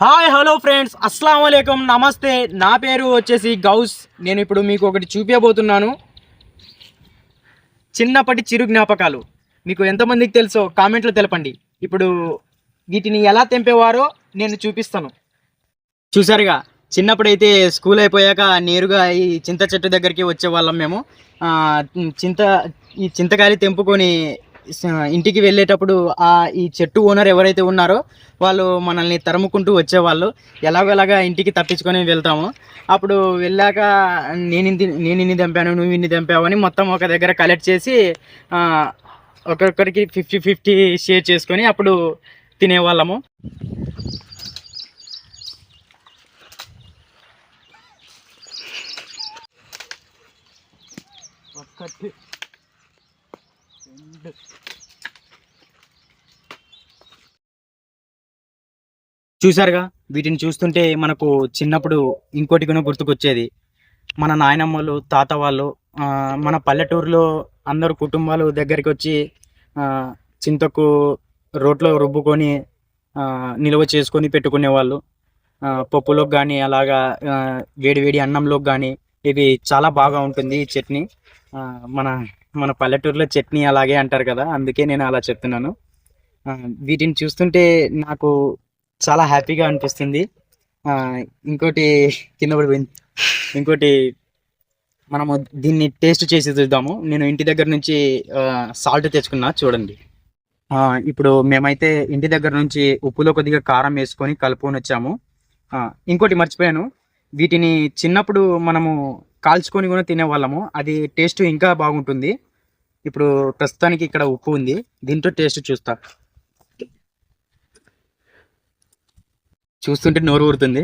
Hi hello friends, అస్సలం వాలేకుమ్, నమస్తే. నా పేరు వచ్చేసి గౌస్. నేను ఇప్పుడు మీకు ఒకటి చూపించబోతున్నాను. చిన్నప్పటి చిరు జ్ఞాపకాలు మీకు ఎంతమందికి తెలుసో కామెంట్లో తెలపండి. ఇప్పుడు వీటిని ఎలా తెంపేవారో నేను చూపిస్తాను. చూసారుగా, చిన్నప్పుడైతే స్కూల్ అయిపోయాక నేరుగా ఈ చింత చెట్టు దగ్గరికి వచ్చేవాళ్ళం మేము. చింత ఈ చింతకాయలు తెంపుకొని ఇంటికి వెళ్ళేటప్పుడు ఈ చెట్టు ఓనర్ ఎవరైతే ఉన్నారో వాళ్ళు మనల్ని తరుముకుంటూ వచ్చేవాళ్ళు. ఎలాగోలాగా ఇంటికి తప్పించుకొని వెళ్తాము. అప్పుడు వెళ్ళాక నేను ఇన్ని తెంపాను, నువ్వు ఇన్ని తెంపావు అని మొత్తం ఒక దగ్గర కలెక్ట్ చేసి ఒక్కొక్కరికి 50-50 షేర్ చేసుకొని అప్పుడు తినేవాళ్ళము. ఒకటి, రెండు, చూసారుగా, వీటిని చూస్తుంటే మనకు చిన్నప్పుడు ఇంకోటి కూడా గుర్తుకొచ్చేది. మన నాయనమ్మలు, తాత వాళ్ళు మన పల్లెటూరులో అందరు కుటుంబాలు దగ్గరికి వచ్చి చింతకు రోట్లో రుబ్బుకొని నిల్వ చేసుకొని పెట్టుకునేవాళ్ళు. పప్పులోకి కానీ అలాగా వేడి వేడి అన్నంలోకి కానీ ఇది చాలా బాగా ఉంటుంది ఈ చట్నీ. మన మన పల్లెటూరులో చట్నీ అలాగే అంటారు కదా, అందుకే నేను అలా చెప్తున్నాను. వీటిని చూస్తుంటే నాకు చాలా హ్యాపీగా అనిపిస్తుంది. ఇంకోటి కింద పడిపోయింది. ఇంకోటి మనము దీన్ని టేస్ట్ చేసి చూద్దాము. నేను ఇంటి దగ్గర నుంచి సాల్ట్ తెచ్చుకున్నా, చూడండి. ఇప్పుడు మేమైతే ఇంటి దగ్గర నుంచి ఉప్పులో కొద్దిగా కారం వేసుకొని కలుపుకొని వచ్చాము. ఇంకోటి మర్చిపోయాను, వీటిని చిన్నప్పుడు మనము కాల్చుకొని కూడా తినేవాళ్ళము. అది టేస్ట్ ఇంకా బాగుంటుంది. ఇప్పుడు ప్రస్తుతానికి ఇక్కడ ఉప్పు ఉంది, దీంతో టేస్ట్ చూస్తుంటే నోరు ఊరుతుంది.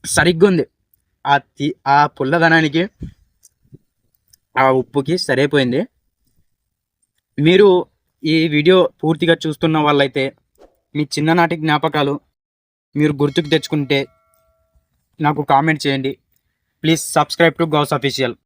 సరిగ్గా ఉంది. ఆ పుల్లదనానికి ఆ ఉప్పుకి సరిపోయింది. మీరు ఈ వీడియో పూర్తిగా చూస్తున్న వాళ్ళైతే మీ చిన్ననాటి జ్ఞాపకాలు మీరు గుర్తుకు తెచ్చుకుంటే నాకు కామెంట్ చేయండి. Please subscribe to Ghouse official.